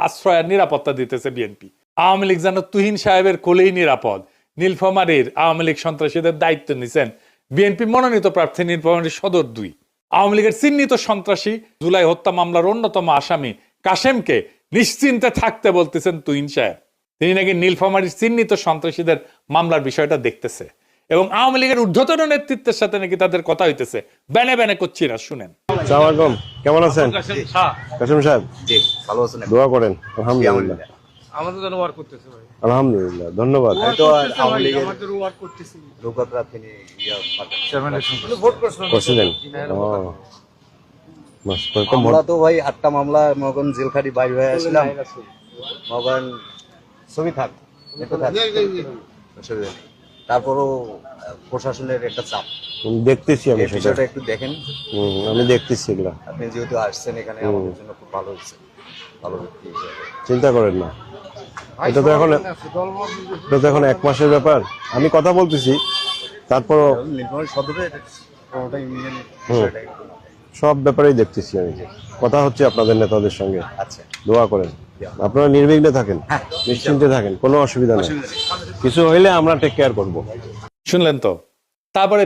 আশ্রয় আর নিরাপত্তা দিতেছে বিএনপি। আওয়ামী লীগ যেন তুহিন সাহেবের কোলেই নিরাপদ। নীলফামারীর আওয়ামী লীগ সন্ত্রাসীদের দায়িত্ব নিছেন বিএনপি মনোনীত প্রার্থী নীলফামারী সদর 2। আওয়ামী লীগের চিহ্নিত সন্ত্রাসী জুলাই হত্যা মামলার অন্যতম আসামি কাশেমকে নিশ্চিন্তে থাকতে বলতেছেন তুহিন সাহেব। তিনি নাকি নীলফামারীর চিহ্নিত সন্ত্রাসীদের মামলার বিষয়টা দেখতেছে এবং আওয়ামী লীগের ঊর্ধ্বতন নেতৃত্বের সাথে নাকি তাদের কথা হইতেছে। ব্যানে ব্যানে করছি না, শুনেন। আসসালামু আলাইকুম, কেমন আছেন কাসেম সাহেব? জি ভালো আছেন? দোয়া করেন। আলহামদুলিল্লাহ, আমাদের জন্য ওয়ার্ক করতেছে ভাই। আলহামদুলিল্লাহ, ধন্যবাদ। তো আওয়ামী লীগের আমাদের ওয়ার্ক করতেছি। লোকপ্রার্থী তিনি ভোট করছেন। করছিলেন? মামলা তো ভাই 8টা মামলা, মগন জেলখাটি বাইরে হয়ে আসলাম। মগন ছবি থাক একটু থাক, অসুবিধা নেই। তারপরও প্রশাসনের একটা চাপ দেখতেছি আমি এই সেটা। বিষয়টা একটু দেখেন। আমি দেখতেছি এগুলা। আপনি যেহেতু আসছেন এখানে, আমাদের জন্য খুব ভালো হচ্ছে, ভালো ব্যক্তি হিসেবে। চিন্তা করেন না, এটা তো এখন 1 মাসের ব্যাপার। আমি কথা বলতেছি, তারপরও নীলফামারী সদরে কোনোটা ইউনিয়নের বিষয়টা একটু। সব ব্যাপারেই দেখতেছি আমি। কথা হচ্ছে আপনাদের নেতাদের সঙ্গে। আচ্ছা, দোয়া করেন, আপনারা নির্বিঘ্নে থাকেন, নিশ্চিন্তে থাকেন, কোনো অসুবিধা নেই। কিছু হইলে আমরা টেক কেয়ার করবো। শুনলেন তো? তারপরে